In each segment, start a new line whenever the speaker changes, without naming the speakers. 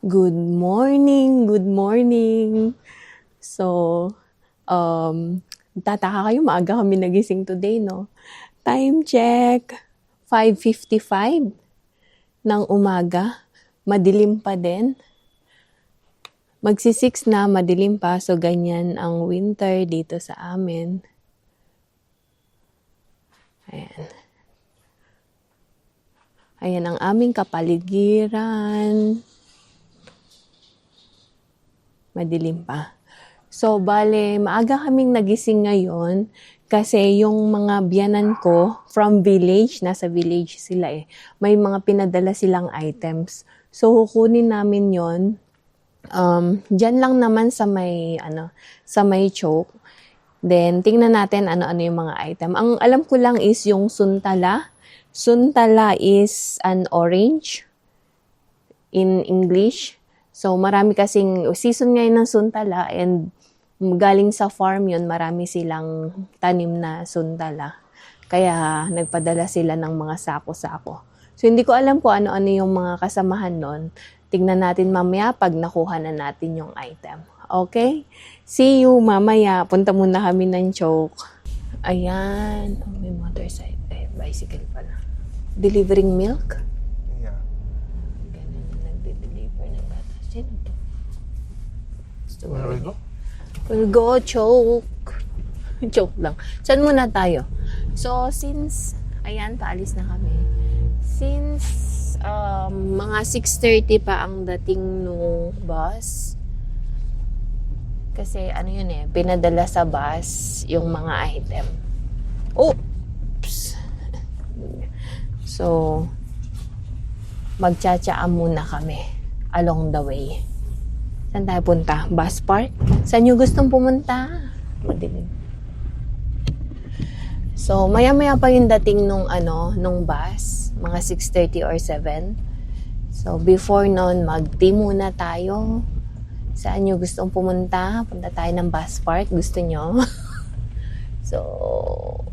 Good morning, good morning. So, tataka kayo, maaga kami nagising today, no? Time check, 5:55 ng umaga. Madilim pa din. Magsi-6 na, madilim pa. So, ganyan ang winter dito sa amin. Ayan. Ayan ang aming kapaligiran. Madilim pa. So, bale, maaga kaming nagising ngayon kasi yung mga biyanan ko from village, nasa village sila eh, may mga pinadala silang items. So, kukunin namin yon. Dyan lang naman sa may, sa may choke. Then, tingnan natin ano-ano yung mga item. Ang alam ko lang is yung suntala. Suntala is an orange in English. So, marami kasing season ngayon ng suntala and galing sa farm yun, marami silang tanim na suntala. Kaya, nagpadala sila ng mga sako-sako. So, hindi ko alam kung ano-ano yung mga kasamahan nun. Tingnan natin mamaya pag nakuha na natin yung item. Okay? See you mamaya. Punta muna kami ng choke. Ayan. Oh, may motorcycle. Bicycle pala. Delivering milk?
Yeah.
Ganun na nagde-deliver ng bata. Sino to?
Where we go?
We'll go choke. Choke lang. Saan muna tayo? So, since, ayan, paalis na kami. Since, mga 6:30 pa ang dating nung bus. Kasi, ano yun eh, pinadala sa bus yung mga item. Oops! So, magtsatsaa muna kami along the way. Saan tayo punta? Bus park? Saan nyo gustong pumunta? Madilim. So, maya-maya pa yung dating nung bus. Mga 6:30 or 7. So, before nun, mag-tea muna tayo. Saan nyo gustong pumunta? Punta tayo ng bus park. Gusto nyo? So,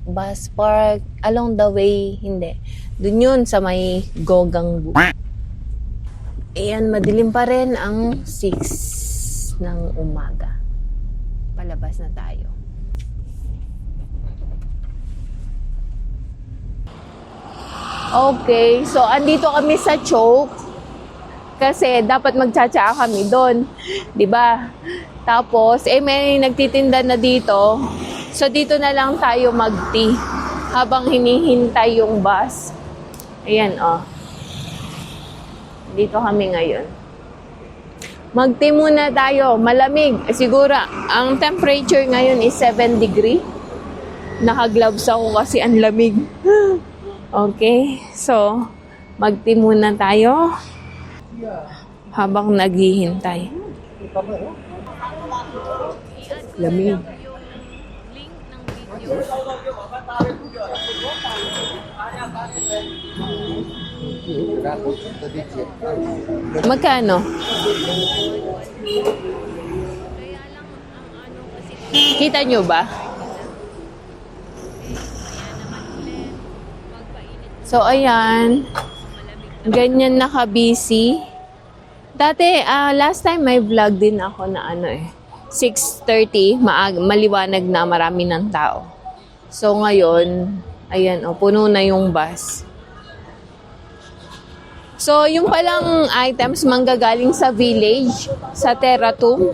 bus park. Along the way, hindi. Doon yun sa may Gogangbu. Ayan, madilim pa rin ang 6 ng umaga. Palabas na tayo. Okay, so andito kami sa choke. Kasi dapat magtsatsaa kami doon. 'Di ba? Tapos, may nagtitinda na dito. So, dito na lang tayo mag-tea habang hinihintay yung bus. Ayan, oh. Dito kami ngayon. Mag-tea muna tayo. Malamig. Siguro, ang temperature ngayon is 7 degree. Naka-gloves ako kasi ang lamig. Okay. So, mag-tea muna tayo habang naghihintay. Lamig. Magkano? Kita nyo ba? So, ayan. Ganyan naka-busy. Dati, last time may vlog din ako na 6:30, maliwanag na, marami ng tao. So, ngayon, ayan, puno na yung bus. So, yung palang items manggagaling sa village, sa Teratum.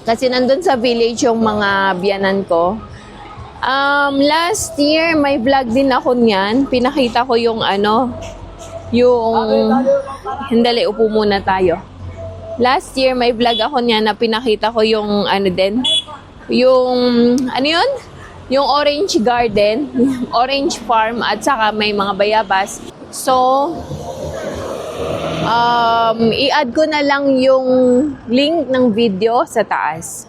Kasi nandun sa village yung mga biyanan ko. Last year, may vlog din ako niyan. Pinakita ko yung hindali, upo muna tayo. Last year, may vlog ako niyan na pinakita ko yung yung orange garden, orange farm, at saka may mga bayabas. So, i-add ko na lang yung link ng video sa taas.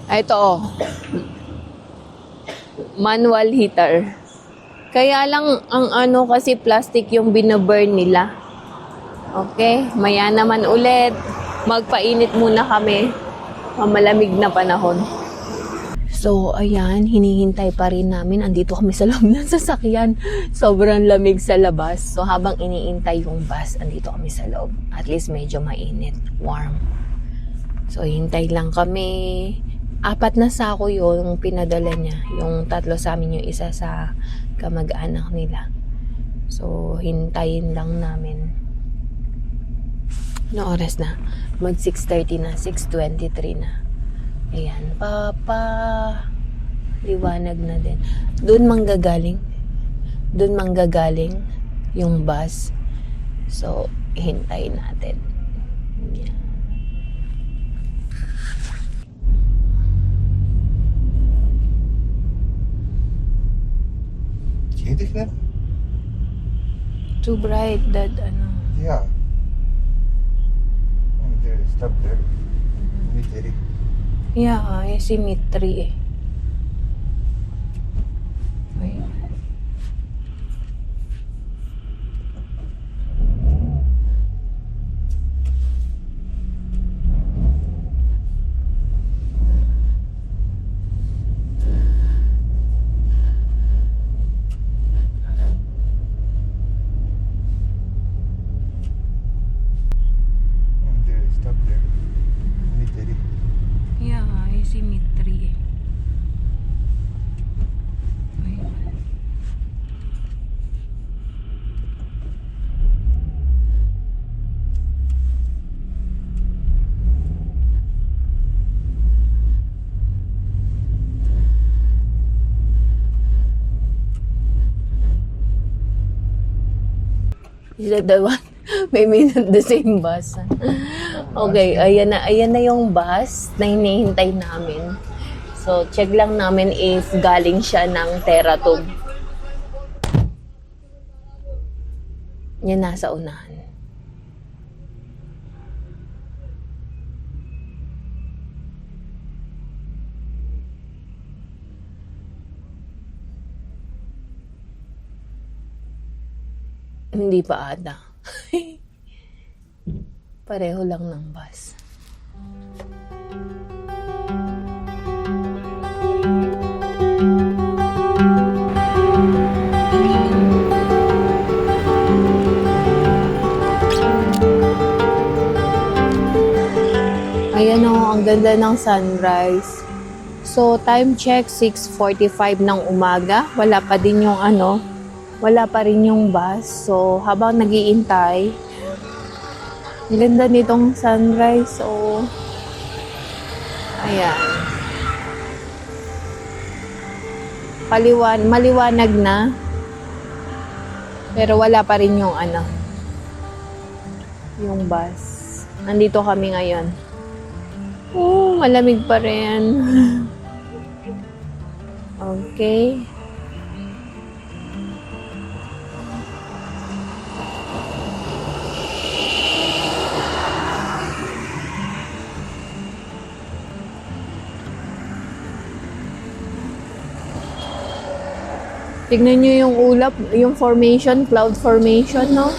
Ito, manual heater. Kaya lang, ang kasi plastic yung binaburn nila. Okay, maya naman ulit. Magpainit muna kami. Malamig na panahon. So, ayan, hinihintay pa rin namin. Andito kami sa loob ng sasakyan. Sobrang lamig sa labas. So, habang iniintay yung bus, andito kami sa loob. At least medyo mainit, warm. So, hintay lang kami. 4 na sako yung pinadala niya. Yung 3 sa amin, yung isa sa kamag-anak nila. So, hintayin lang namin. No oras na? Mag 6:30 na, 6:23 na. Ayan, liwanag na din. Doon manggagaling yung bus. So, hintayin natin. Ayan.
ये दिख रहा है?
Too bright, that ano.
Yeah. There, stop there. Ini तेरी.
Yeah, symmetry eh. Wait.
There, stop there. Ini तेरी.
Yeah, symmetry eh. Wait. Is that the one? Maybe not the same bus. Okay, ayan na yung bus na hinihintay namin. So, check lang namin if galing siya ng Teratog. Yan nasa unahan. Hindi pa ata. Pareho lang ng bus. Ayan o, ang ganda ng sunrise. So, time check, 6:45 ng umaga. Wala pa din yung wala pa rin yung bus. So, habang nag-iintay, ang ganda nitong sunrise. So, ayan. Maliwanag na. Pero wala pa rin yung yung bus. Nandito kami ngayon. Oh, malamig pa rin. Okay. Tignan nyo yung ulap, yung formation, cloud formation, no?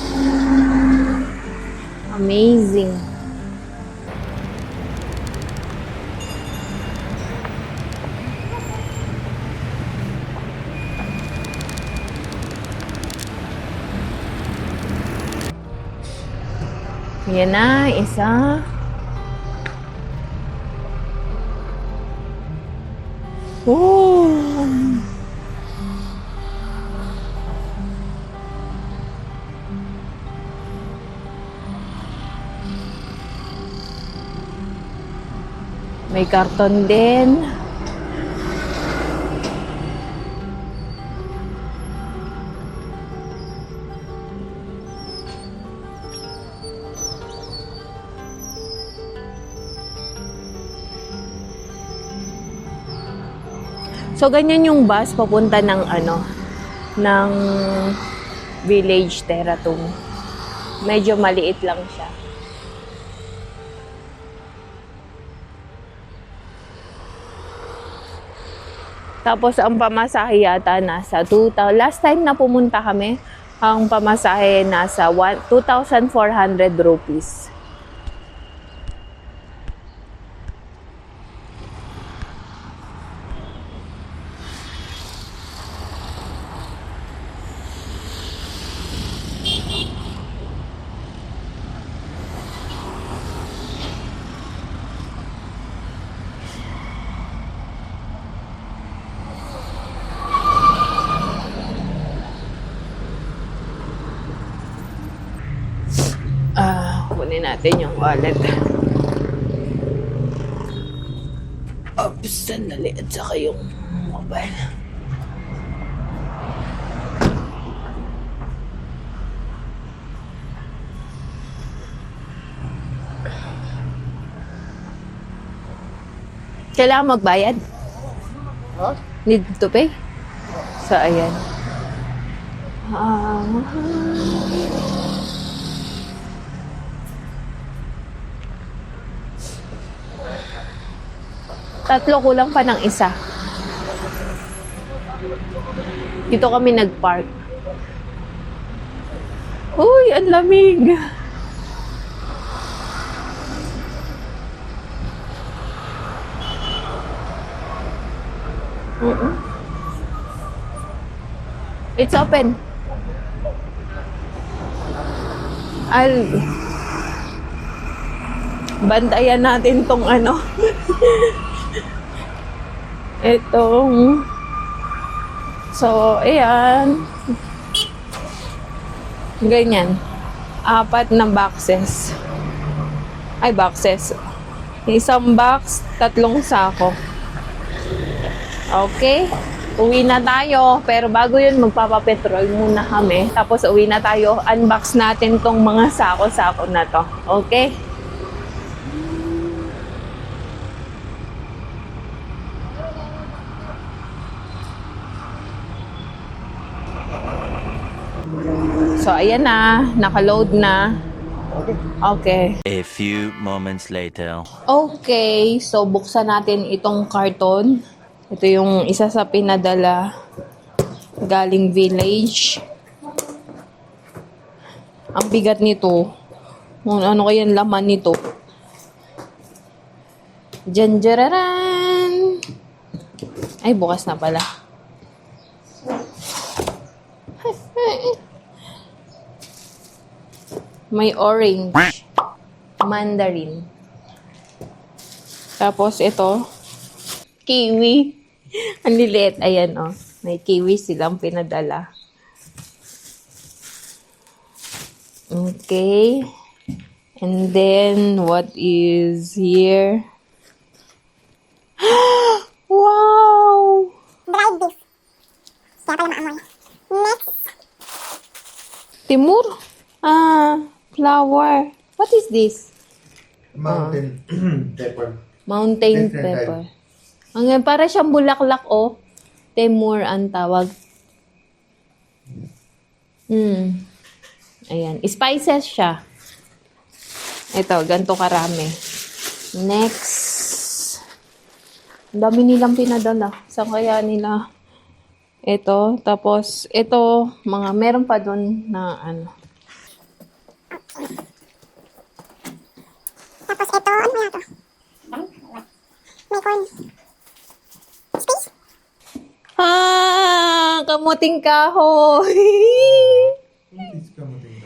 Amazing. Yan na, isa. Oh! May karton din. So, ganyan yung bus papunta ng ng Village Teratong. Medyo maliit lang siya. Tapos, ang pamasahe yata nasa 2,000. Last time na pumunta kami, ang pamasahe nasa 2,400 rupees. Kunin natin yung wallet. Oops, sandali. At saka yung mobile. Kailangan magbayad?
Huh?
Need to pay? So, ayan. Tatlo, kulang pa ng isa. Dito kami nag-park. Uy, ang lamig. It's open. Bantayan natin tong ano. Itong. So, ayan. Ganyan. 4 na boxes. Ay, boxes. Isang box, 3 sako. Okay? Uwi na tayo. Pero bago yun, magpapapetrol muna kami. Tapos uwi na tayo. Unbox natin tong mga sako-sako na to. Okay? So, ayan na. Nakaload na. Okay.
A few moments later.
Okay. So, buksan natin itong karton. Ito yung isa sa pinadala galing village. Ang bigat nito. Ano kaya ang laman nito? Janjararan! Ay, bukas na pala. May orange. Mandarin. Tapos ito, kiwi. Ang liliit. Ayan, oh. May kiwi silang pinadala. Okay. And then, what is here? Wow!
Dried beef. Kaya pala maamoy. Next.
Timur? Flower. What is this?
Mountain pepper.
Mountain
Different
pepper. Ang para siyang bulaklak, oh. Timur ang tawag. Ayan. Spices siya. Ito, ganito karami. Next. Ang dami nilang pinadala. Saan kaya nila? Ito. Tapos, ito, meron pa dun na ano.
Tapos ito, ano ba ito? May corn. Space?
Kamuting kahoy.
It's kamuting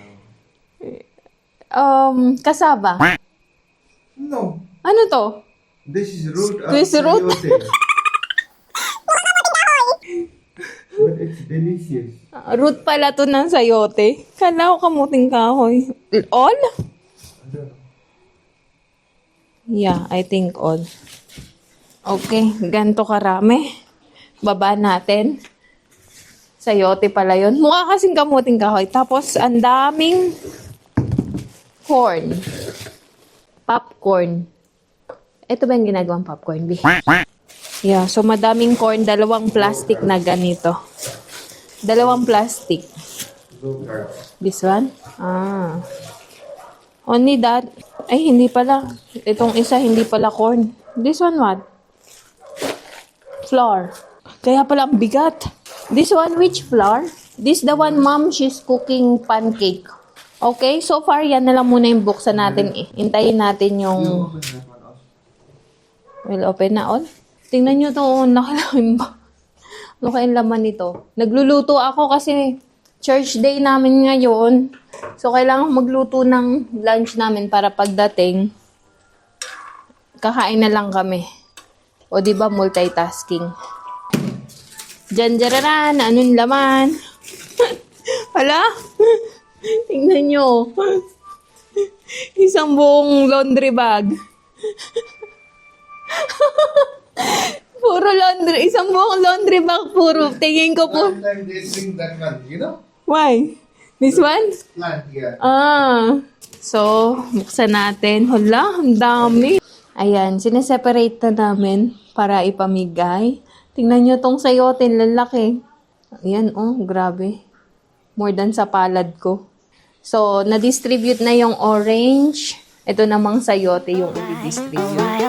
Kasaba.
No,
Ano to?
this is root of
This root?
sayote. But it's delicious.
Root pala to ng sayote. Kala ko kamuting kahoy. All?
I don't know.
Yeah, I think all. Okay, ganito karami. Baba natin. Sayote pala yun. Mukha kasing kamuting kahoy. Tapos, ang daming corn. Popcorn. Ito ba yung ginagawang popcorn, B? Yeah, so madaming corn. 2 plastic na ganito. 2 plastic.
Low carbs.
This one? Only that. Ay, hindi pala. Itong isa, hindi pala corn. This one what? Flour. Kaya pala ang bigat. This one, which flour? This the one, mom, she's cooking pancake. Okay, so far, yan na lang muna yung buksan natin. Hintayin natin yung...
Open that one also.
Well, open na all. Tingnan nyo to, nakalamin ba? Ano kayang laman nito? Nagluluto ako kasi church day namin ngayon. So, kailangan magluto ng lunch namin para pagdating, kakain na lang kami. O, di ba multitasking? Janjararan, anong laman? Hala? Tingnan nyo. Isang buong laundry bag. Puro laundry. Isang buong laundry bag. Puro. Tingin ko po.
Sometimes they drink that one, you know?
Why? This one?
Plant, yeah.
So, buksan natin. Hala, ang dami. Ayan, sineseparate na namin para ipamigay. Tingnan nyo tong sayote, lalaki. Ayan, oh, grabe. More than sa palad ko. So, na-distribute na yung orange. Ito namang sayote yung i-distribute.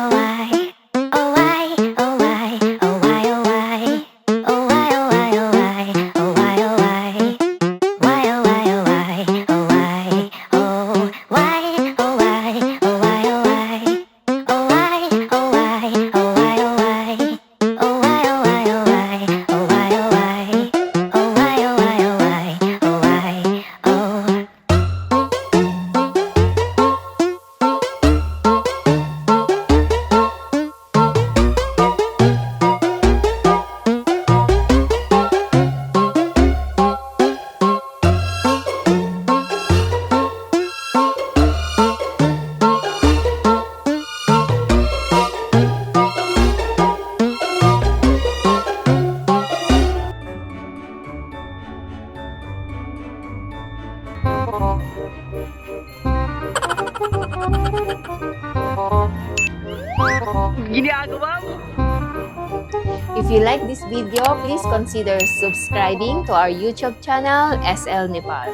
If you like this video, please consider subscribing to our YouTube channel, SL Nepal.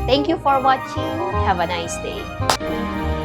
Thank you for watching. Have a nice day.